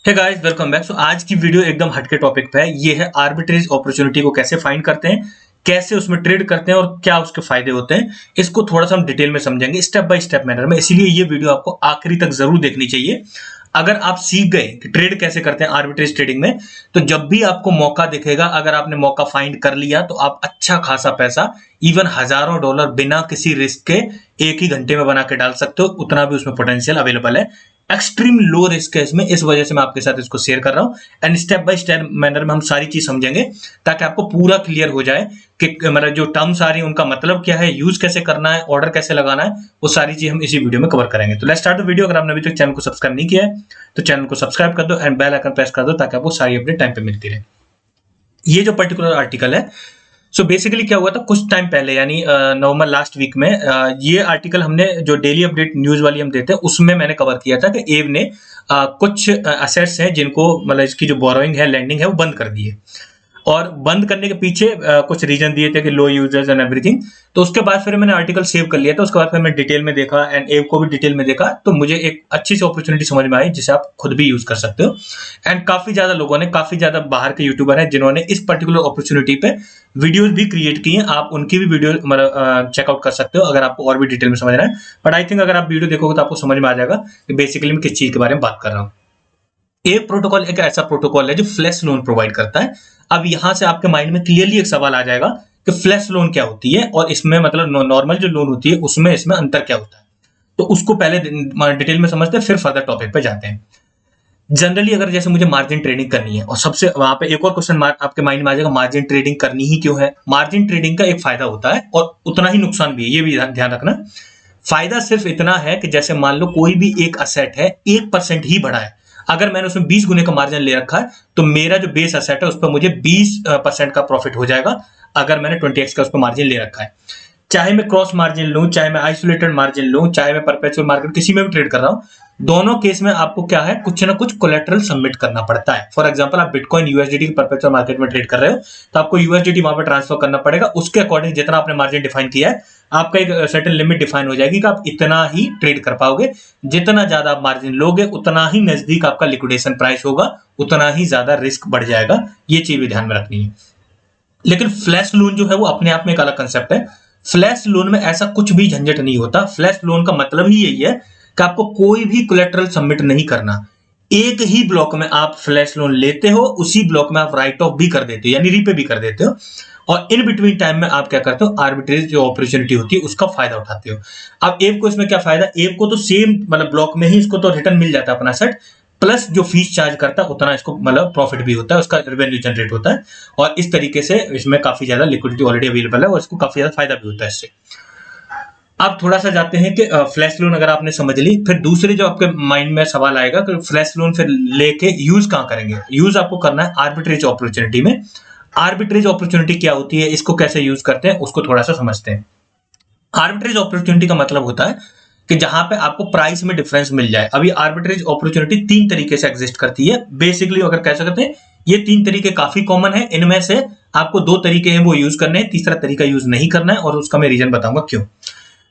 हे guys, welcome back. So आज की video एकदम हटके टॉपिक पे है। ये है आर्बिट्रेज अपॉर्चुनिटी को कैसे फाइंड करते हैं, कैसे उसमें ट्रेड करते हैं और क्या उसके फायदे होते हैं। इसको थोड़ा सा हम डिटेल में समझेंगे स्टेप बाय स्टेप मैनर में, इसीलिए ये वीडियो आपको आखिरी तक जरूर देखनी चाहिए। अगर आप सीख गए कि ट्रेड कैसे करते हैं आर्बिट्रेज ट्रेडिंग में, तो जब भी आपको मौका दिखेगा, अगर आपने मौका फाइंड कर लिया तो आप अच्छा खासा पैसा, इवन हजारों डॉलर बिना किसी रिस्क के एक ही घंटे में बना के डाल सकते हो। उतना भी उसमें पोटेंशियल अवेलेबल है। एक्सट्रीम लो रिस्क है इसमें, इस वजह से मैं आपके साथ इसको शेयर कर रहा हूं। And step by step manner में हम सारी चीज समझेंगे ताकि आपको पूरा क्लियर हो जाए कि मतलब जो टर्म्स आ रही है उनका मतलब क्या है, यूज कैसे करना है, ऑर्डर कैसे लगाना है, वो सारी चीज हम इसी वीडियो में कवर करेंगे। तो लेट्स स्टार्ट द वीडियो। अगर आपने अभी तक चैनल को सब्सक्राइब नहीं किया है तो चैनल को सब्सक्राइब कर दो एंड बेल आइकन प्रेस कर दो ताकि आपको सारी अपडेट टाइम पे मिलती रहे। ये जो पर्टिकुलर आर्टिकल है, सो बेसिकली क्या हुआ था कुछ टाइम पहले, यानी नवंबर लास्ट वीक में, ये आर्टिकल हमने जो डेली अपडेट न्यूज वाली हम देते हैं उसमें मैंने कवर किया था कि एव ने कुछ असेट्स हैं जिनको मतलब इसकी जो बोरोइंग है, लैंडिंग है, वो बंद कर दी है। और बंद करने के पीछे कुछ रीजन दिए थे कि लो यूजर्स एंड एवरीथिंग। तो उसके बाद फिर मैंने आर्टिकल सेव कर लिया था। उसके बाद फिर मैं डिटेल में देखा एंड एव को भी डिटेल में देखा, तो मुझे एक अच्छी सी अपॉर्चुनिटी समझ में आई जिसे आप खुद भी यूज कर सकते हो। एंड काफी ज्यादा लोगों ने, काफी ज्यादा बाहर के यूट्यूबर हैं जिन्होंने इस पर्टिकुलर अपॉर्चुनिटी पे वीडियोस भी क्रिएट की हैं। आप उनकी भी वीडियो मतलब चेकआउट कर सकते हो अगर आपको और भी डिटेल में समझना है। बट आई थिंक अगर आप वीडियो देखोगे तो आपको समझ में आ जाएगा कि बेसिकली मैं किस चीज के बारे में बात कर रहा हूँ। एक प्रोटोकॉल एक ऐसा प्रोटोकॉल है जो फ्लैश लोन प्रोवाइड करता है। अब यहां से आपके माइंड में क्लियरली एक सवाल आ जाएगा कि फ्लैश लोन क्या होती है और इसमें मतलब नॉर्मल जो लोन होती है उसमें इसमें अंतर क्या होता है। तो उसको पहले डिटेल में समझते हैं, फिर फर्दर टॉपिक पे जाते हैं। जनरली अगर जैसे मुझे मार्जिन ट्रेडिंग करनी है, और सबसे वहां पे एक और क्वेश्चन आपके माइंड में आ जाएगा, मार्जिन ट्रेडिंग करनी ही क्यों है। मार्जिन ट्रेडिंग का एक फायदा होता है और उतना ही नुकसान भी है, ये भी ध्यान रखना। फायदा सिर्फ इतना है कि जैसे मान लो कोई भी एक असेट है 1% ही बढ़ा है, अगर मैंने उसमें 20 गुने का मार्जिन ले रखा है तो मेरा जो बेस असेट है उस पर मुझे 20% का प्रॉफिट हो जाएगा अगर मैंने 20x का उस पर मार्जिन ले रखा है। चाहे मैं क्रॉस मार्जिन लूं, चाहे मैं आइसोलेटेड मार्जिन लूं, चाहे मैं परपेचुअल मार्केट किसी में भी ट्रेड कर रहा हूं, दोनों केस में आपको क्या है, कुछ ना कुछ कोलेटरल सबमिट करना पड़ता है। फॉर एग्जांपल आप बिटकॉइन यूएसडीटी के परपेचुअल मार्केट में ट्रेड कर रहे हो तो आपको यूएसडीटी वहां पर ट्रांसफर करना पड़ेगा। उसके अकॉर्डिंग जितना आपने मार्जिन डिफाइन किया है, आपका एक सर्टेन लिमिट डिफाइन हो जाएगी कि आप इतना ही ट्रेड कर पाओगे। जितना ज्यादा आप मार्जिन लोगे उतना ही नजदीक आपका लिक्विडेशन प्राइस होगा, उतना ही ज्यादा रिस्क बढ़ जाएगा। ये चीज भी ध्यान में रखनी है। लेकिन फ्लैश लोन जो है वो अपने आप में एक अलग कंसेप्ट है। फ्लैश लोन में ऐसा कुछ भी झंझट नहीं होता। फ्लैश लोन का मतलब ही यही है कि आपको कोई भी कोलेटरल सबमिट नहीं करना। एक ही ब्लॉक में आप फ्लैश लोन लेते हो, उसी ब्लॉक में आप राइट ऑफ भी कर देते हो, यानी रीपे भी कर देते हो। और इन बिटवीन टाइम में आप क्या करते हो, आर्बिट्रेज जो अपॉर्चुनिटी होती है उसका फायदा उठाते हो। अब एव को इसमें क्या फायदा, एव को तो सेम मतलब ब्लॉक में ही इसको तो रिटर्न मिल जाता है अपना सेट, प्लस जो फीस चार्ज करता है उतना इसको मतलब प्रॉफिट भी होता है, उसका रेवेन्यू जनरेट होता है। और इस तरीके से इसमें काफी ज्यादा लिक्विडिटी ऑलरेडी अवेलेबल है और इसको काफी ज्यादा फायदा भी होता है इससे। अब थोड़ा सा जाते हैं कि फ्लैश लोन अगर आपने समझ ली, फिर दूसरे जो आपके माइंड में सवाल आएगा कि फ्लैश लोन फिर लेके यूज कहां करेंगे। यूज आपको करना है आर्बिट्रेज अपॉर्चुनिटी में। आर्बिट्रेज अपॉर्चुनिटी क्या होती है, इसको कैसे यूज करते हैं, उसको थोड़ा सा समझते हैं। आर्बिट्रेज अपॉर्चुनिटी का मतलब होता है कि जहां पे आपको प्राइस में डिफरेंस मिल जाए। अभी आर्बिट्रेज अपॉर्चुनिटी तीन तरीके से एग्जिस्ट करती है बेसिकली, अगर कह सकते हैं ये तीन तरीके काफी कॉमन है। इनमें से आपको दो तरीके हैं वो यूज करने हैं, तीसरा तरीका यूज नहीं करना है और उसका मैं रीजन बताऊंगा क्यों।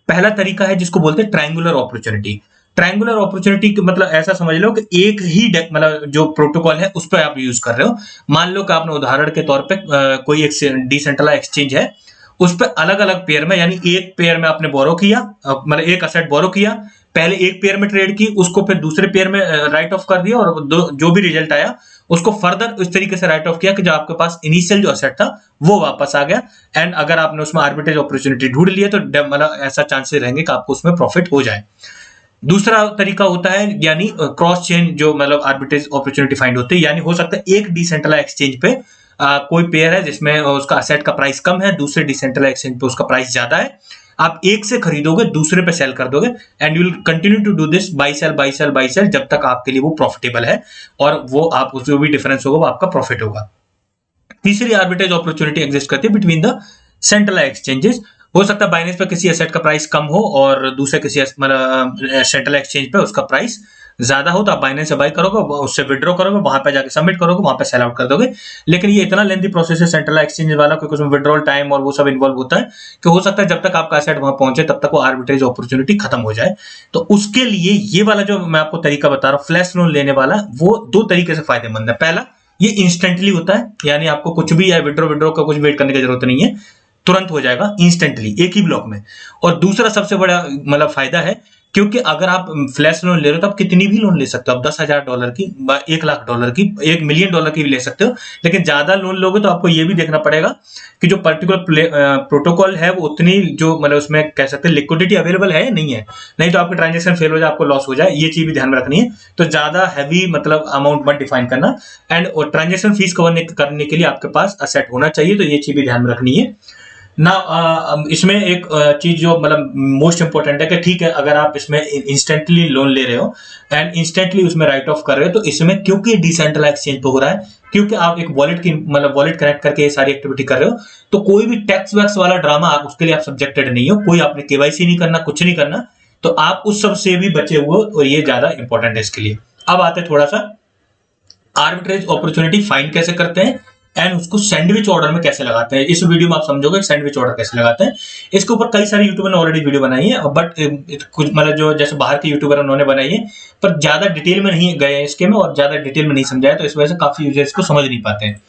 पहला तरीका है जिसको बोलते हैं ट्रायंगुलर अपॉर्चुनिटी। ट्रायंगुलर अपॉर्चुनिटी मतलब ऐसा समझ लो कि एक ही मतलब जो प्रोटोकॉल है उस पर आप यूज कर रहे हो। मान लो कि आपने उदाहरण के तौर पे कोई एक डिसेंट्रलाइज्ड एक्सचेंज है, उस पर अलग अलग पेयर में, यानी एक पेयर में आपने बोरो किया, मतलब एक असेट बोरो किया, पहले एक पेयर में ट्रेड की, उसको फिर दूसरे पेयर में राइट ऑफ कर दिया और जो भी रिजल्ट आया उसको फर्दर इस तरीके से राइट ऑफ किया कि जो आपके पास इनिशियल जो असेट था वो वापस आ गया। एंड अगर आपने उसमें आर्बिट्रेज अपॉर्चुनिटी ढूंढ लिया तो मतलब ऐसा चांसेस रहेंगे कि आपको उसमें प्रॉफिट हो जाए। दूसरा तरीका होता है यानी क्रॉस चेन जो मतलब आर्बिट्रेज अपॉर्चुनिटी फाइंड होती है, यानी हो सकता है एक डिसेंट्रलाइज्ड एक्सचेंज पे कोई पेयर है जिसमें उसका असेट का प्राइस कम है, दूसरे डिसेंट्रलाइज्ड एक्सचेंज पे उसका प्राइस ज्यादा है। आप एक से खरीदोगे दूसरे पे सेल कर दोगे and you will continue to do this, by sell by sell by sell, जब तक आपके लिए वो प्रॉफिटेबल है और वो आप जो भी डिफरेंस होगा वो आपका प्रॉफिट होगा। तीसरी आर्बिट्रेज अपॉर्चुनिटी एग्जिस्ट करती है बिटवीन द सेंट्रलाइज्ड एक्सचेंजेस। हो सकता है बाइनेंस पे किसी एसेट का प्राइस कम हो और दूसरे किसी मतलब सेंट्रल एक्सचेंज पे उसका प्राइस ज्यादा हो तो आप बाइनेंस से बाई करोगे, उससे विड्रॉ करोगे, वहां पे जाके सबमिट करोगे, वहां पे सेल आउट कर दोगे। लेकिन ये इतना लेंथी प्रोसेस है सेंट्रल एक्सचेंज वाला, क्योंकि उसमें विड्रॉल टाइम और वो सब इन्वॉल्व होता है कि हो सकता है जब तक आपका एसेट वहां पहुंचे तब तक वो आर्बिट्रेज अपॉर्चुनिटी खत्म हो जाए। तो उसके लिए ये वाला जो मैं आपको तरीका बता रहा हूँ फ्लैश लोन लेने वाला, वो दो तरीके से फायदेमंद है। पहला, ये इंस्टेंटली होता है, यानी आपको कुछ भी या विड्रॉ विड्रॉ का कुछ वेट करने की जरूरत नहीं है, तुरंत हो जाएगा इंस्टेंटली एक ही ब्लॉक में। और दूसरा सबसे बड़ा मतलब फायदा है, क्योंकि अगर आप फ्लैश लोन ले रहे हो तो आप कितनी भी लोन ले सकते हो, आप $10,000 की, $1,00,000 की, $1,000,000 की भी ले सकते हो। लेकिन ज्यादा लोन लोगे तो आपको ये भी देखना पड़ेगा कि जो पर्टिकुलर प्रोटोकॉल है वो उतनी जो मतलब उसमें कह सकते हैं लिक्विडिटी अवेलेबल है या नहीं है, नहीं तो आपके ट्रांजेक्शन फेल हो जाए, आपको लॉस हो जाए, ये चीज भी ध्यान में रखनी है। तो ज्यादा हैवी मतलब अमाउंट मत डिफाइन करना, एंड ट्रांजेक्शन फीस कवर करने के लिए आपके पास असेट होना चाहिए, तो ये चीज भी ध्यान में रखनी है ना। इसमें एक चीज जो मतलब मोस्ट इंपॉर्टेंट है कि ठीक है, अगर आप इसमें इंस्टेंटली लोन ले रहे हो एंड इंस्टेंटली उसमें राइट ऑफ कर रहे हो, तो इसमें क्योंकि डिसेंट्रलाइज एक्सचेंज पे हो रहा है, क्योंकि आप एक वॉलेट की मतलब वॉलेट कनेक्ट करके ये सारी एक्टिविटी कर रहे हो, तो कोई भी टैक्स वैक्स वाला ड्रामा उसके लिए आप सब्जेक्टेड नहीं हो, कोई आपने केवाईसी नहीं करना, कुछ नहीं करना, तो आप उस सब से भी बचे हुए, और ये ज्यादा इंपॉर्टेंट है इसके लिए। अब आते हैं थोड़ा सा आर्बिट्रेज अपॉर्चुनिटी फाइंड कैसे करते हैं एंड उसको सैंडविच ऑर्डर में कैसे लगाते हैं। इस वीडियो में आप समझोगे सैंडविच ऑर्डर कैसे लगाते हैं। इसके ऊपर कई सारे यूट्यूबर ने ऑलरेडी वीडियो बनाई है, बट कुछ मतलब जो जैसे बाहर के यूट्यूबर उन्होंने बनाई है, पर ज्यादा डिटेल में नहीं गए हैं इसके में और ज्यादा डिटेल में नहीं समझाया, तो इस वजह से काफी यूजर्स को समझ नहीं पाते हैं।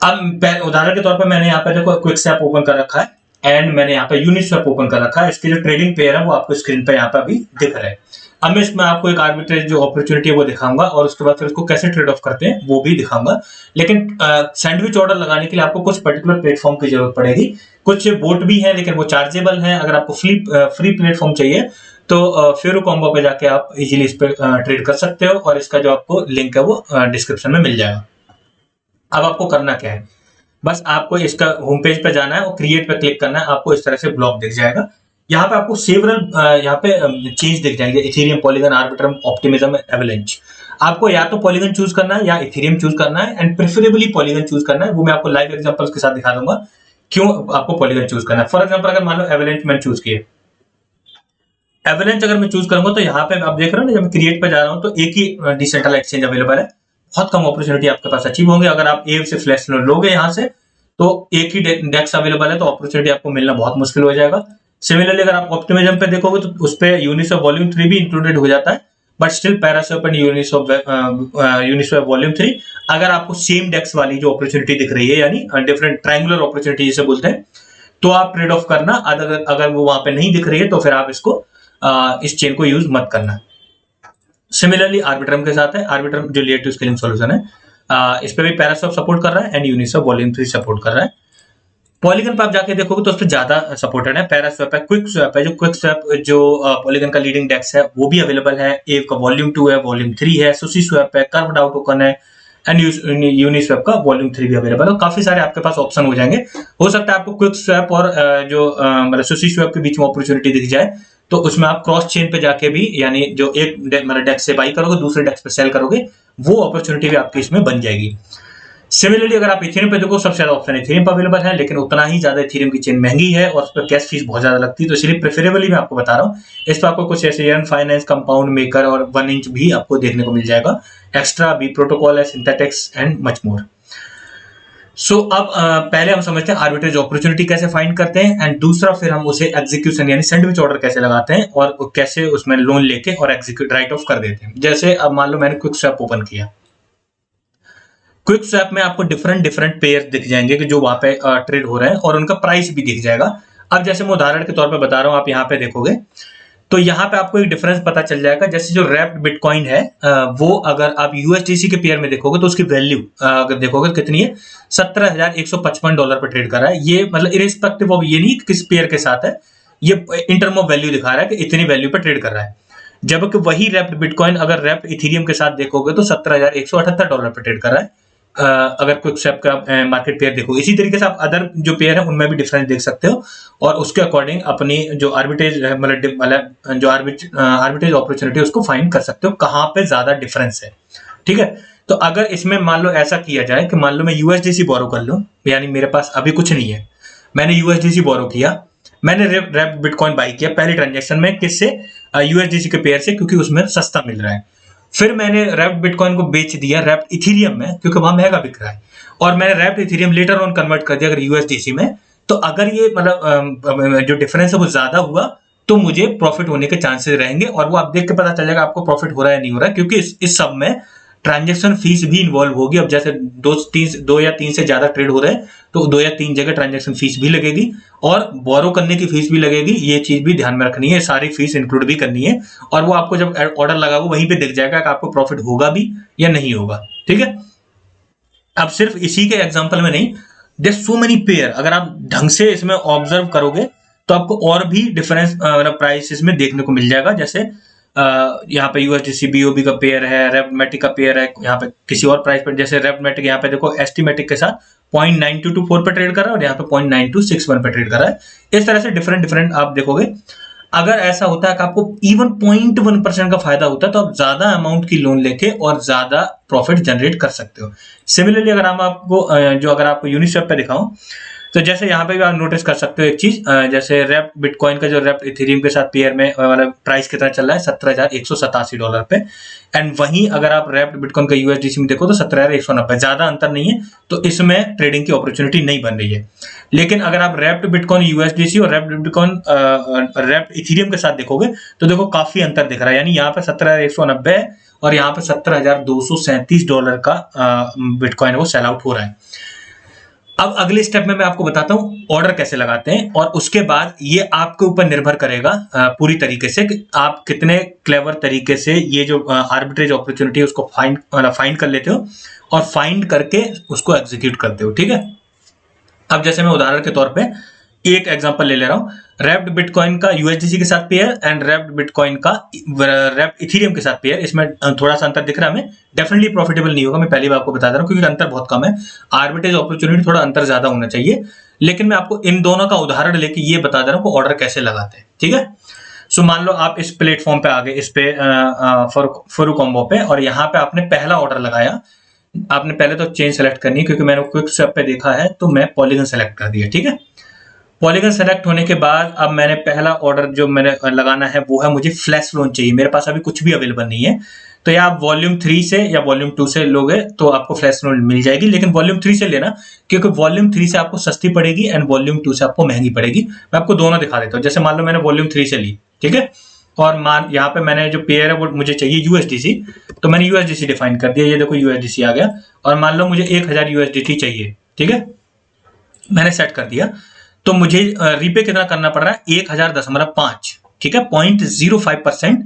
अब उदाहरण के तौर पर मैंने यहाँ पे देखो क्विकस्वैप ओपन कर रखा है एंड मैंने यहाँ पे यूनिस्वैप ओपन कर रखा है। इसके जो ट्रेडिंग पेयर है वो आपको स्क्रीन पे यहाँ पे अभी दिख रहा है। अब मैं इसमें आपको एक आर्बिट्रेज जो अपॉर्चुनिटी है वो दिखाऊंगा और उसके बाद फिर इसको कैसे ट्रेड ऑफ करते हैं वो भी दिखाऊंगा। लेकिन सैंडविच ऑर्डर लगाने के लिए आपको कुछ पर्टिकुलर प्लेटफॉर्म की जरूरत पड़ेगी। कुछ बोट भी है लेकिन वो चार्जेबल है। अगर आपको फ्री प्लेटफॉर्म चाहिए तो फेरो कॉम्बो पे जाके आप इजीली इस पे ट्रेड कर सकते हो और इसका जो आपको लिंक है वो डिस्क्रिप्शन में मिल जाएगा। अब आपको करना क्या है, बस आपको इसका होम पेज पे जाना है और क्रिएट पे क्लिक करना है। आपको इस तरह से ब्लॉक दिख जाएगा। यहाँ पे आपको सेवरल यहाँ पे चेंज दिख जाएंगे, Ethereum, polygon, Arbitrum, optimism, avalanche. आपको या तो पॉलीगन चूज करना है या इथेरियम चूज करना है एंड प्रेफरेबली पॉलीगन चूज करना है। वो मैं आपको लाइव एग्जांपल्स के साथ दिखा दूंगा क्यों आपको पॉलीगन चूज करना है। फॉर एग्जांपल अगर मान लो एवलेंच मैंने चूज किया, एवलेंच अगर मैं चूज करूंगा तो यहाँ पे आप देख रहे हो ना, जब मैं क्रिएट पे जा रहा हूँ तो एक ही डिसेंट्रलाइज्ड एक्सचेंज अवेलेबल है। बहुत कम अपॉर्चुनिटी आपके पास अचीव होंगे। अगर आप ए से फ्लैश लोगे यहाँ से तो एक ही डेक्स अवेलेबल है, तो अपॉर्चुनिटी आपको मिलना बहुत मुश्किल हो जाएगा। सिमिलरली अगर आप ऑप्टिमिज्म पे देखोगे तो उस पे यूनिस्वैप वॉल्यूम 3 भी इंक्लूडेड हो जाता है, but still ParaSwap and Uniswap volume 3 अगर आपको सेम डेक्स वाली जो अपॉर्चुनिटी दिख रही है, यानी डिफरेंट ट्रायंगुलर अपॉर्चुनिटी जिसे बोलते हैं, तो आप ट्रेड ऑफ करना। अगर वो वहां पे नहीं दिख रही है तो फिर आप इसको इस चेन को यूज मत करना। सिमिलरली आर्बिट्रम के साथ है, आर्बिट्रम जो लेयर टू स्केलिंग सॉल्यूशन है, इस पे भी पैरास्वैप सपोर्ट कर रहा है एंड यूनिस्वैप वॉल्यूम 3 सपोर्ट कर रहा है। पॉलीगन पे आप जाके देखोगे तो उस पर ज्यादा सपोर्टेड है, पैरास्वैप है, क्विक स्वैप है। जो क्विक स्वैप जो पॉलीगन का लीडिंग डेक्स है वो भी अवेलेबल है। ए का वॉल्यूम 2 है, वॉल्यूम 3 है, सुशी स्वैप है, कर्व्ड आउट टोकन है एंड यूनिस्वैप का वॉल्यूम 3 भी अवेलेबल है। काफी सारे आपके पास ऑप्शन हो जाएंगे। हो सकता है आपको क्विक स्वैप और जो मतलब सुशी स्वैप के बीच में अपॉर्चुनिटी दिख जाए, तो उसमें आप क्रॉस चेन पे जाके भी, यानी जो एक मतलब डेक्स से बाई करोगे दूसरे डेक्स पे सेल करोगे, वो अपॉर्चुनिटी भी आपकी इसमें बन जाएगी। सिमिलरली अगर आप इथेरियम पे देखो, सबसे ज्यादा ऑप्शन इथेरियम पे अवेलेबल है, लेकिन उतना ही ज्यादा इथेरियम की चेन महंगी है और उस पर कैश फीस बहुत ज्यादा लगती है, तो इसलिए प्रेफरेबली मैं आपको बता रहा हूँ। इस पर आपको कुछ ऐसे अर्न फाइनेंस, कंपाउंड मेकर और 1 इंच भी आपको देखने को मिल जाएगा। एक्स्ट्रा बी प्रोटोकॉल है, सिंथेटिक्स एंड मच मोर। सो अब पहले हम समझते हैं आर्बिट्रेज अपॉर्चुनिटी कैसे फाइंड करते हैं एंड दूसरा फिर हम उसे एग्जीक्यूशन यानी सैंडविच ऑर्डर कैसे लगाते हैं और कैसे उसमें लोन लेके और एग्जीक्यूट राइट ऑफ कर देते हैं। जैसे अब मान लो मैंने क्विक स्वैप ओपन किया, क्विक स्वैप में आपको डिफरेंट पेयर दिख जाएंगे कि जो वहां पे ट्रेड हो रहे हैं और उनका प्राइस भी दिख जाएगा। अब जैसे मैं उदाहरण के तौर पे बता रहा हूं, आप यहाँ पे देखोगे तो यहाँ पे आपको एक डिफरेंस पता चल जाएगा। जैसे जो रैप्ड बिटकॉइन है वो अगर आप यूएसडीसी के पेयर में देखोगे तो उसकी वैल्यू अगर देखोगे कितनी है, $17,155 पे ट्रेड कर रहा है। ये मतलब इरेस्पेक्टिव ऑफ, ये नहीं किस पेयर के साथ है, ये इन टर्म ऑफ वैल्यू दिखा रहा है कि इतनी वैल्यू पे ट्रेड कर रहा है। जबकि वही रैप्ड बिटकॉइन अगर रैप्ड इथेरियम के साथ देखोगे तो $17,178 पे ट्रेड कर रहा है। अगर क्विक स्वैप का मार्केट पेयर देखो, इसी तरीके से आप अदर जो पेयर है उनमें भी डिफरेंस देख सकते हो और उसके अकॉर्डिंग अपनी जो आर्बिट्रेज मतलब जो आर्बिट्रेज अपॉर्चुनिटी उसको फाइंड कर सकते हो कहाँ पे ज्यादा डिफरेंस है। ठीक है, तो अगर इसमें मान लो ऐसा किया जाए कि मान लो मैं यूएसडीसी बोरो कर लूं, यानी मेरे पास अभी कुछ नहीं है, मैंने यूएसडीसी बोरो किया, मैंने रैप्ड बिटकॉइन बाई किया पहले ट्रांजेक्शन में, किससे, यूएसडीसी के पेयर से, क्योंकि उसमें सस्ता मिल रहा है। फिर मैंने रैप्ड बिटकॉइन को बेच दिया रैप्ड इथेरियम में, क्योंकि वहां महंगा बिक रहा है, और मैंने wrapped Ethereum later on convert कर दिया अगर यूएसडीसी में। तो अगर ये मतलब जो डिफरेंस है वो ज्यादा हुआ तो मुझे प्रॉफिट होने के चांसेस रहेंगे, और वो आप देख के पता चल जाएगा आपको प्रॉफिट हो रहा है नहीं हो रहा है, क्योंकि इस सब में ट्रांजैक्शन फीस भी इन्वॉल्व होगी। अब जैसे दो या तीन से ज्यादा ट्रेड हो रहे हैं तो 2 या 3 जगह ट्रांजैक्शन फीस भी लगेगी, और बोरो करने की फीस भी लगेगी। ये चीज भी ध्यान में रखनी है, सारी फीस इंक्लूड भी करनी है, और वो आपको जब ऑर्डर लगा वहीं पे दिख जाएगा कि आपको प्रॉफिट होगा भी या नहीं होगा। ठीक है, अब सिर्फ इसी के एग्जांपल में नहीं, देयर सो मेनी पेयर, अगर आप ढंग से इसमें ऑब्जर्व करोगे तो आपको और भी डिफरेंस मतलब प्राइसेस में देखने को मिल जाएगा। जैसे यहाँ पे यूएसडीसी बीओबी का पेयर है, रेपमेटिक का पेयर है, यहाँ पे किसी और प्राइस पर, जैसे रेपमेटिक यहाँ पे देखो एस्टिमेटिक के साथ 0.9224 पे ट्रेड कर रहा है, और यहाँ पे 0.9261 पे ट्रेड कर रहा है। इस तरह से डिफरेंट आप देखोगे। अगर ऐसा होता है कि आपको इवन 0.1% का फायदा होता है तो आप ज्यादा अमाउंट की लोन लेके और ज्यादा प्रॉफिट जनरेट कर सकते हो। सिमिलरली अगर हम आपको अगर आपको यूनिस्वेप पे दिखाऊं, तो जैसे यहाँ पे भी आप नोटिस कर सकते हो एक चीज, जैसे रैप बिटकॉइन का जो रैप इथेरियम के साथ पेयर में मतलब प्राइस कितना चल रहा है, $17,187 पे। एंड वहीं अगर आप रैप बिटकॉइन का यूएसडीसी में देखो तो 17,190, ज्यादा अंतर नहीं है, तो इसमें ट्रेडिंग की अपॉर्चुनिटी नहीं बन रही है। लेकिन अगर आप रैप्ड बिटकॉइन यूएसडीसी और रैप्ड बिटकॉइन रैप्ड इथेरियम के साथ देखोगे तो देखो काफी अंतर दिख रहा है, यानी यहाँ पे 17,190 है और यहाँ पे $17,237 का बिटकॉइन वो सेल आउट हो रहा है। अब अगले स्टेप में मैं आपको बताता हूं ऑर्डर कैसे लगाते हैं, और उसके बाद ये आपके ऊपर निर्भर करेगा पूरी तरीके से कि आप कितने क्लेवर तरीके से ये जो आर्बिट्रेज अपॉर्चुनिटी है उसको फाइंड कर लेते हो और फाइंड करके उसको एग्जीक्यूट करते हो। ठीक है, अब जैसे मैं उदाहरण के तौर पे एक एग्जांपल ले रहा हूं, रैप्ड बिटकॉइन का यूएसडीसी के साथ पेयर एंड रैप्ड बिटकॉइन का रैप्ड इथेरियम के साथ पेयर। इसमें थोड़ा सा अंतर दिख रहा है हमें, डेफिनेटली प्रॉफिटेबल नहीं होगा, मैं पहली बार आपको बता दे रहा हूं, क्योंकि अंतर बहुत कम है। आर्बिट्रेज अपॉर्चुनिटी थोड़ा अंतर ज्यादा होना चाहिए, लेकिन मैं आपको इन दोनों का उदाहरण लेके ये बता दे रहा हूं ऑर्डर कैसे लगाते हैं। ठीक है, सो मान लो आप इस प्लेटफॉर्म पे आ गए, इस पे फॉरकॉम्बो पे, और यहाँ पे आपने पहला ऑर्डर लगाया। आपने पहले तो चेन सेलेक्ट करनी है, क्योंकि मैंने क्विक स्वैप पे देखा है तो मैं पॉलीगन सेलेक्ट कर दिया। ठीक है, पॉलीगन सेलेक्ट होने के बाद अब मैंने पहला ऑर्डर जो मैंने लगाना है वो है, मुझे फ्लैश लोन चाहिए। मेरे पास अभी कुछ भी अवेलेबल नहीं है, तो या आप वॉल्यूम 3 से या वॉल्यूम 2 से लोगे तो आपको फ्लैश लोन मिल जाएगी, लेकिन वॉल्यूम 3 से लेना, क्योंकि वॉल्यूम 3 से आपको सस्ती पड़ेगी एंड वॉल्यूम 2 से आपको महंगी पड़ेगी। मैं आपको दोनों दिखा देता हूँ। जैसे मान लो मैंने वॉल्यूम 3 से ली, ठीक है, और मान यहाँ पे मैंने जो पेयर है वो मुझे चाहिए यूएसडीसी, तो मैंने यूएसडीसी डिफाइन कर दिया। ये देखो यूएसडीसी आ गया, और मान लो मुझे 1000 यूएसडीटी चाहिए। ठीक है, मैंने सेट कर दिया, तो मुझे रीपे कितना करना पड़ रहा है, 1000.5। ठीक है, 0.05%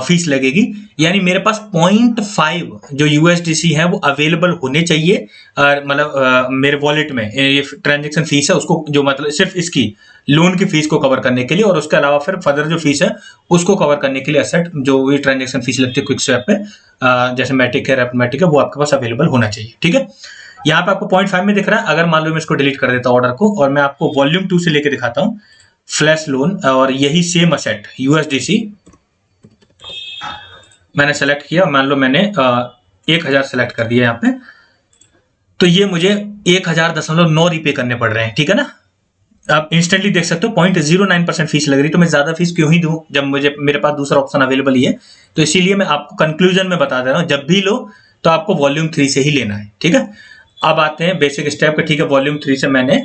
फीस लगेगी, यानी मेरे पास 0.5 जो यूएसडीसी है वो अवेलेबल होने चाहिए, मतलब मेरे वॉलेट में। ये ट्रांजेक्शन फीस है उसको, जो मतलब सिर्फ इसकी लोन की फीस को कवर करने के लिए, और उसके अलावा फिर फर्दर जो फीस है उसको कवर करने के लिए एसेट जो भी ट्रांजेक्शन फीस लगती है क्विक स्वैप पे, जैसे मैटिक है, रेपमेटिक है, वो आपके पास अवेलेबल होना चाहिए। ठीक है, यहाँ पे आपको 0.5 में दिख रहा है। अगर मान लो मैं इसको डिलीट कर देता हूँ ऑर्डर को, और मैं आपको वॉल्यूम 2 से लेके दिखाता हूँ फ्लैश लोन, और यही सेम असेट यूएसडीसी मैंने सेलेक्ट किया। मान लो मैंने 1000 सेलेक्ट कर दिया यहाँ पे, तो ये मुझे 1000.9 रिपे करने पड़ रहे हैं। ठीक है ना, आप इंस्टेंटली देख सकते हो 0.09% फीस लग रही, तो मैं ज्यादा फीस क्यों ही दूं जब मुझे मेरे पास दूसरा ऑप्शन अवेलेबल ही है। तो इसीलिए मैं आपको कंक्लूजन में बता दे रहा हूं, जब भी लो तो आपको वॉल्यूम 3 से ही लेना है। ठीक है, अब आते हैं बेसिक स्टेप पे। ठीक है, वॉल्यूम 3 से मैंने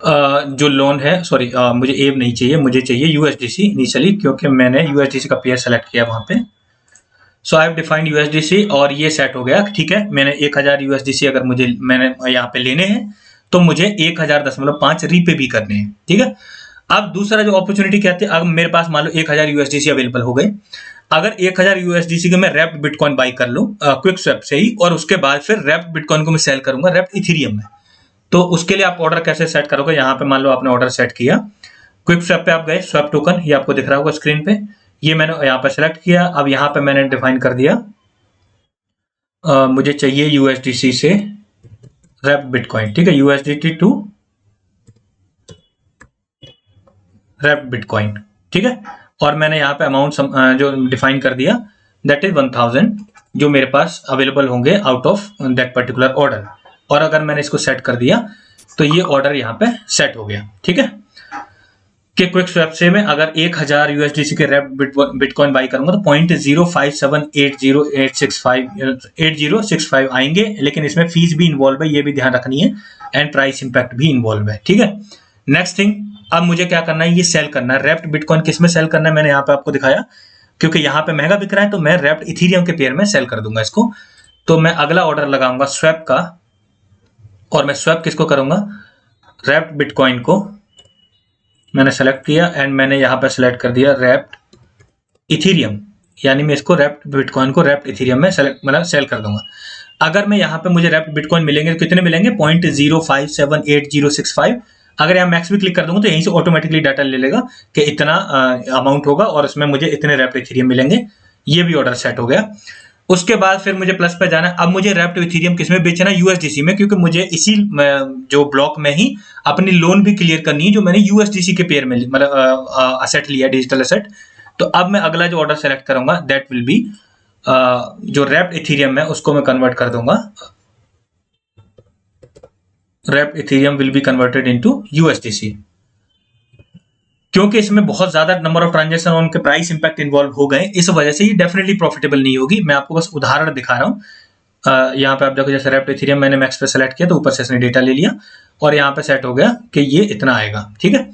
जो लोन है, सॉरी मुझे एव नहीं चाहिए, मुझे चाहिए यूएसडीसी इनिशियली, क्योंकि मैंने यूएसडीसी का पेयर सेलेक्ट किया वहां पे। सो आई हैव डिफाइंड यूएसडीसी, और ये सेट हो गया। ठीक है, मैंने 1000 यूएसडीसी अगर मुझे मैंने यहाँ पे लेने हैं तो मुझे 1000.5 रीपे भी करने हैं। ठीक है, अब दूसरा जो अपॉर्चुनिटी क्या थी, अब मेरे पास मान लो 1000 यूएसडीसी अवेलेबल हो गए। अगर 1000 यूएसडीसी का मैं रैप्ड बिटकॉइन बाई कर लूं क्विक स्वैप से ही, और उसके बाद फिर रैप्ड बिटकॉइन को मैं सेल करूंगा रैप्ड इथेरियम में, तो उसके लिए आप ऑर्डर कैसे सेट करोगे। यहाँ पे मान लो आपने ऑर्डर सेट किया, क्विक स्वैप पे आप गए, स्वैप टोकन ये आपको दिख रहा होगा स्क्रीन पे, ये मैंने यहाँ पे सेलेक्ट किया। अब यहाँ पे मैंने डिफाइन कर दिया मुझे चाहिए यूएसडीसी से रैप्ड बिटकॉइन। ठीक है, यूएसडीटी टू रैप्ड बिटकॉइन। ठीक है, और मैंने यहाँ पे अमाउंट जो डिफाइन कर दिया, दैट इज 1000, जो मेरे पास अवेलेबल होंगे out of that particular order. और अगर मैंने इसको सेट कर दिया तो ये ऑर्डर यहाँ पे सेट हो गया। ठीक है, कि क्विक स्वैप से मैं अगर 1000 यूएसडीसी के रैप बिटकॉइन बाई करूंगा तो 0.0578065 आएंगे, लेकिन इसमें फीस भी इन्वॉल्व है, ये भी ध्यान रखनी है, एंड प्राइस इंपैक्ट भी इन्वॉल्व है। ठीक है, नेक्स्ट थिंग, अब मुझे क्या करना है, ये सेल करना है। रैप्ड बिटकॉइन किस में सेल करना है मैंने यहाँ पे आपको दिखाया, क्योंकि यहाँ पे महंगा बिक रहा है तो मैं रैप्ड इथीरियम के पेयर में सेल कर दूंगा इसको। तो मैं अगला ऑर्डर लगाऊंगा स्वैप का, और मैं स्वैप किसको करूंगा, रैप्ड बिटकॉइन को मैंने सेलेक्ट किया, एंड मैंने यहाँ पे सेलेक्ट कर दिया रैप्ड इथीरियम, यानी मैं इसको रैप्ड बिटकॉइन को रैप्ड इथीरियम में सेल कर दूंगा। अगर मैं यहाँ पे मुझे रैप्ड बिटकॉइन मिलेंगे तो कितने मिलेंगे, 0.0578065। अगर यहाँ मैक्स भी क्लिक कर दूंगा तो यहीं से ऑटोमेटिकली डाटा ले लेगा कि इतना अमाउंट होगा और इसमें मुझे इतने रैप्ड इथीरियम मिलेंगे। ये भी ऑर्डर सेट हो गया। उसके बाद फिर मुझे प्लस पे जाना है। अब मुझे रैप्ड इथीरियम किसमें बेचना है, यूएसडीसी में, क्योंकि मुझे इसी जो ब्लॉक में ही अपनी लोन भी क्लियर करनी है जो मैंने यूएसडीसी के पेयर में मतलब असेट लिया, डिजिटल असेट। तो अब मैं अगला जो ऑर्डर सेलेक्ट करूंगा दैट विल बी जो रैप्ड इथीरियम है उसको मैं कन्वर्ट कर दूंगा, wrapped Ethereum will be converted into USDC. क्योंकि इसमें बहुत ज्यादा नंबर ऑफ ट्रांजेक्शन और उनके प्राइस इंपैक्ट इन्वॉल्व हो गए, इस वजह से ये डेफिनेटली प्रॉफिटेबल नहीं होगी। मैं आपको बस उदाहरण दिखा रहा हूँ। यहाँ पे आप देखो, जैसे रैप्ड इथीरियम मैंने मैक्स पे सेलेक्ट किया तो ऊपर से इसने डेटा ले लिया और यहाँ पे सेट हो गया कि ये इतना आएगा। ठीक है,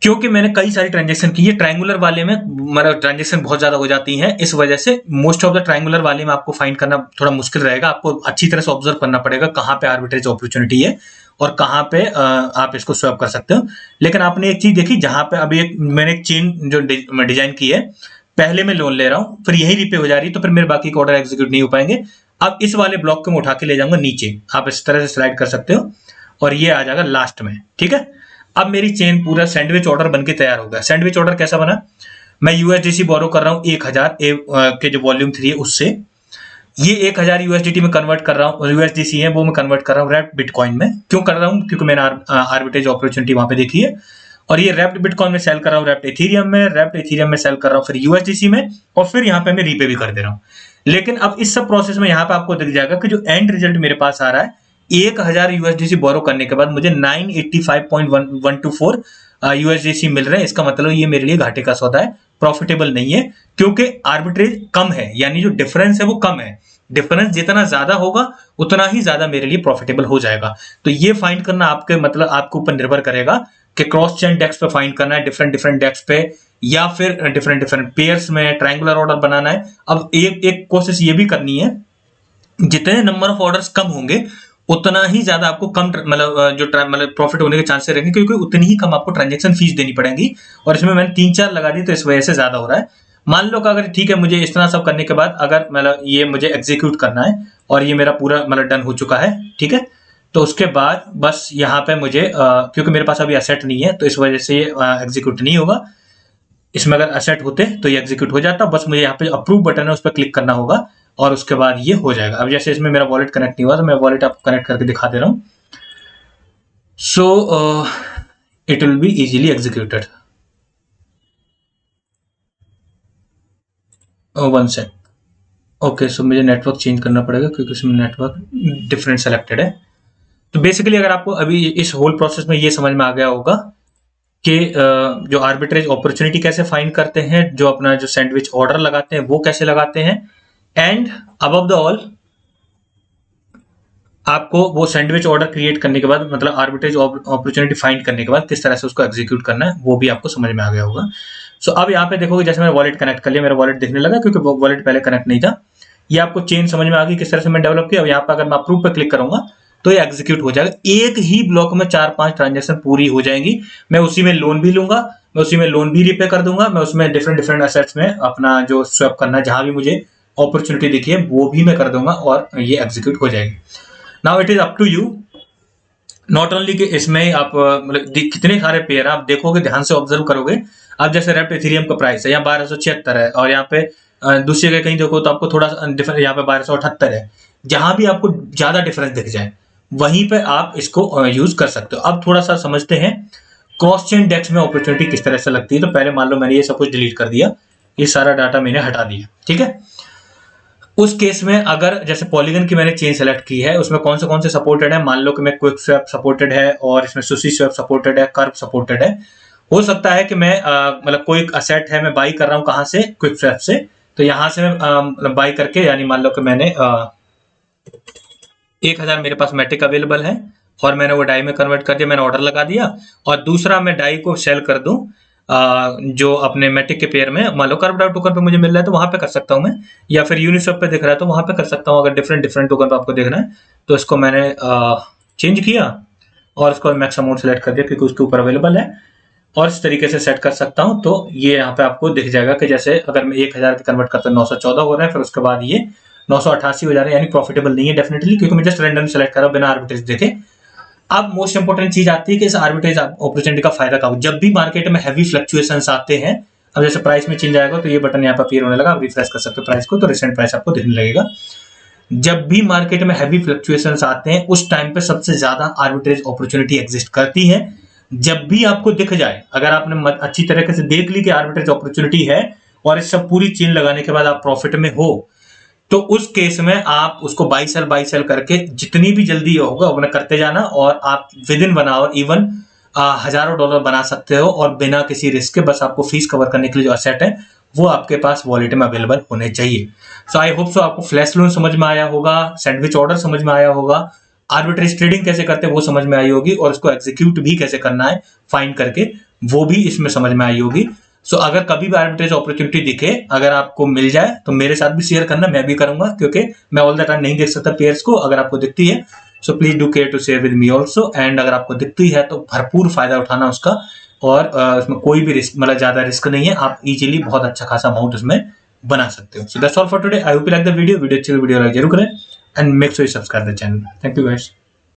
क्योंकि मैंने कई सारी ट्रांजेक्शन की है, ट्रायंगुलर वाले में मतलब ट्रांजेक्शन बहुत ज्यादा हो जाती है, इस वजह से मोस्ट ऑफ द ट्रायंगुलर वाले में आपको फाइंड करना थोड़ा मुश्किल रहेगा। आपको अच्छी तरह से ऑब्जर्व करना पड़ेगा कहाँ पे आर्बिट्रेज अपॉर्चुनिटी है और कहाँ पे आप इसको स्वैप कर सकते हो। लेकिन आपने एक चीज देखी, जहां पे अभी मैंने एक चेन जो डिजाइन की है, पहले मैं लोन ले रहा हूं फिर यही रीपे हो जा रही है, तो फिर मेरे बाकी के ऑर्डर एग्जीक्यूट नहीं हो पाएंगे। अब इस वाले ब्लॉक को मैं उठा के ले जाऊंगा नीचे, आप इस तरह से स्लाइड कर सकते हो और ये आ जाएगा लास्ट में। ठीक है, अब मेरी चेन पूरा सैंडविच ऑर्डर बनके तैयार हो गया। सैंडविच ऑर्डर कैसा बना, मैं यूएसडीसी बोरो कर रहा हूँ 1000 के जो वॉल्यूम 3 है उससे, ये 1000 यूएसडीटी में कन्वर्ट कर रहा हूँ, यूएसडीसी है वो मैं कन्वर्ट कर रहा हूँ रैप्ड बिटकॉइन में। क्यों कर रहा हूँ, क्योंकि मैंने आर्बिट्रेज अपॉर्चुनिटी वहां पे देखी है। और ये रैप्ड बिटकॉइन में सेल कर रहा हूँ, रैप्ड इथीरियम में, रैप्ड इथीरियम में सेल कर रहा हूँ फिर यूएसडीसी में, और फिर यहाँ पे मैं रीपे भी कर दे रहा हूँ। लेकिन अब इस सब प्रोसेस में यहाँ पे आपको दिख जाएगा कि जो एंड रिजल्ट मेरे पास आ रहा है, 1000 यूएसडीसी बोरो करने के बाद मुझे 985.124 यूएसडीसी मिल रहे हैं। इसका मतलब ये मेरे लिए घाटे का सौदा है, प्रॉफिटेबल नहीं है, क्योंकि आर्बिट्रेज कम है, यानी जो डिफरेंस है वो कम है। डिफरेंस जितना ज्यादा होगा उतना ही ज्यादा मेरे लिए प्रॉफिटेबल हो जाएगा। तो ये फाइंड करना आपके मतलब आपके ऊपर निर्भर करेगा कि क्रॉस चेन डेस्क पे फाइंड करना है, डिफरेंट डेस्क पे, या फिर डिफरेंट पेयर्स में ट्रायंगुलर ऑर्डर बनाना है। अब एक कोशिश ये भी करनी है, जितने नंबर ऑफ ऑर्डर्स कम होंगे उतना ही ज्यादा आपको कम मतलब प्रॉफिट होने के चांसेस रहेंगे, क्योंकि उतनी ही कम आपको ट्रांजेक्शन फीस देनी पड़ेगी। और इसमें मैंने 3-4 लगा दी तो इस वजह से ज्यादा हो रहा है। मान लो कि अगर ठीक है, मुझे इतना सब करने के बाद अगर मतलब ये मुझे एग्जीक्यूट करना है और ये मेरा पूरा मतलब डन हो चुका है, ठीक है, तो उसके बाद बस यहाँ पे मुझे क्योंकि मेरे पास अभी असेट नहीं है तो इस वजह से ये एग्जीक्यूट नहीं होगा। इसमें अगर असेट होते तो ये एग्जीक्यूट हो जाता। बस मुझे यहाँ पे अप्रूव बटन है उस पर क्लिक करना होगा और उसके बाद ये हो जाएगा। अब जैसे इसमें मेरा वॉलेट कनेक्ट नहीं हुआ तो मैं वॉलेट आपको कनेक्ट करके दिखा दे रहा हूँ। So it will be easily executed. 1 sec. Okay, so मुझे नेटवर्क चेंज करना पड़ेगा क्योंकि इसमें नेटवर्क डिफरेंट सेलेक्टेड है। तो बेसिकली अगर आपको अभी इस होल प्रोसेस में ये समझ में आ गया होगा कि जो आर्बिट्रेज अपॉर्चुनिटी कैसे फाइंड करते हैं, जो अपना जो सैंडविच ऑर्डर लगाते हैं वो कैसे लगाते हैं, एंड अबव द ऑल आपको वो सैंडविच ऑर्डर क्रिएट करने के बाद मतलब आर्बिट्रेज अपॉर्चुनिटी फाइंड करने के बाद किस तरह से उसको एग्जीक्यूट करना है वो भी आपको समझ में आ गया होगा। सो अब यहाँ पे देखोगे जैसे मैंने वॉलेट कनेक्ट कर लिया, मेरा वॉलेट दिखने लगा क्योंकि वॉलेट पहले कनेक्ट नहीं था। ये आपको चेन समझ में आ गई किस तरह से मैं डेवलप किया। अब यहाँ पे अगर मैं अप्रूव पे क्लिक करूंगा तो ये एग्जीक्यूट हो जाएगा। एक ही ब्लॉक में 4-5 ट्रांजेक्शन पूरी हो जाएंगी। मैं उसी में लोन भी लूंगा, मैं उसी में लोन भी रिपे कर दूंगा, मैं उसमें डिफरेंट एसेट्स में अपना जो स्वैप करना है जहां भी मुझे अपॉर्चुनिटी दिखी है वो भी मैं कर दूंगा और ये एग्जीक्यूट हो जाएगी। Now it is up to you, not only कि इसमें आप मतलब कितने सारे पेयर आप देखोगे, ध्यान से ऑब्जर्व करोगे। अब जैसे रैप्ड इथेरियम का प्राइस है यहाँ 1276 है और यहाँ पे दूसरी जगह कहीं देखो तो आपको थोड़ा डिफरेंस यहाँ पे 1278 है। जहां भी आपको ज्यादा डिफरेंस दिख जाए वहीं पे आप इसको यूज कर सकते हो। अब थोड़ा सा समझते हैं क्रॉस चेन डेस्क में अपॉर्चुनिटी किस तरह से लगती है। तो पहले मान लो मैंने ये सब कुछ डिलीट कर दिया, ये सारा डाटा मैंने हटा दिया, ठीक है। उस केस में अगर जैसे पॉलीगन की मैंने चेन सेलेक्ट की है, उसमें कौन से सपोर्टेड है, मान लो कि मैं क्विक स्वैप सपोर्टेड है और इसमें सुशी स्वैप सपोर्टेड है, कर्व सपोर्टेड है। हो सकता है कि मैं मतलब कोई असेट है मैं बाई कर रहा हूँ कहाँ से, क्विक स्वैप से, तो यहाँ से मैं मतलब बाई करके, यानी मान लो कि मैंने 1000 मेरे पास मैटिक अवेलेबल है और मैंने वो डाई में कन्वर्ट कर दिया, मैंने ऑर्डर लगा दिया, और दूसरा मैं डाई को सेल कर दूं जो अपने मैटिक के पेयर में, मान लो कर्व टोकन पे मुझे मिल रहा है तो वहां पे कर सकता हूं मैं, या फिर यूनिस्वैप पे दिख रहा है तो वहां पे कर सकता हूं। अगर डिफरेंट डिफरेंट टोकन पे आपको देखना है तो इसको मैंने चेंज किया और इसको मैक्स अमाउंट सेलेक्ट कर दिया क्योंकि उसके ऊपर अवेलेबल है, और इस तरीके से सेट कर सकता हूं। तो ये यहाँ पे आपको दिख जाएगा कि जैसे अगर मैं 1000 के कन्वर्ट करता हूँ 914 हो रहे हैं, फिर उसके बाद ये 988 हो जा रहे हैं, यानी प्रॉफिटेबल नहीं है डेफिनेटली, क्योंकि मैं जस्ट रैंडम सेलेक्ट कर रहा हूँ बिना आर्बिट्रेज देखे। अब मोस्ट इंपोर्टेंट चीज आती है कि इस आर्बिट्रेज अपॉर्चुनिटी का फायदा क्या हो। जब भी मार्केट में हैवी फ्लक्चुएशंस आते हैं, अब जैसे प्राइस में चेंज आएगा तो ये बटन यहाँ पर अपीयर होने लगा, आप रिफ्रेश कर सकते हो प्राइस को तो रिसेंट प्राइस आपको दिखने लगेगा। जब भी मार्केट में हैवी फ्लक्चुएशंस आते हैं उस टाइम पे सबसे ज्यादा आर्बिट्रेज अपॉर्चुनिटी एग्जिस्ट करती है। जब भी आपको दिख जाए, अगर आपने अच्छी तरीके से देख ली कि आर्बिट्रेज अपॉर्चुनिटी है और इस सब पूरी चेन लगाने के बाद आप प्रॉफिट में हो, तो उस केस में आप उसको बाई सेल करके जितनी भी जल्दी होगा उतना करते जाना, और आप विद इन 1 आवर इवन हजारों डॉलर बना सकते हो, और बिना किसी रिस्क के। बस आपको फीस कवर करने के लिए जो असेट है वो आपके पास वॉलेट में अवेलेबल होने चाहिए। सो आई होप सो आपको फ्लैश लोन समझ में आया होगा, सैंडविच ऑर्डर समझ में आया होगा, आर्बिट्रेज ट्रेडिंग कैसे करते हैं वो समझ में आई होगी, और उसको एग्जीक्यूट भी कैसे करना है फाइंड करके वो भी इसमें समझ में आई होगी। सो अगर कभी भी आर्बिट्रेज अपॉर्चुनिटी दिखे, अगर आपको मिल जाए तो मेरे साथ भी शेयर करना, मैं भी करूंगा, क्योंकि मैं ऑल द टाइम नहीं देख सकता पेयर्स को। अगर आपको दिखती है so please do care to share with me also, and अगर आपको दिखती है तो भरपूर फायदा उठाना उसका, और उसमें कोई भी रिस्क, मतलब ज्यादा रिस्क नहीं है, आप इजीली बहुत अच्छा खासा अमाउंट उसमें बना सकते हो। So that's all for today. I hope you like the video अच्छी वीडियो लाइक जरूर करें, and make sure you subscribe the channel. Thank you guys.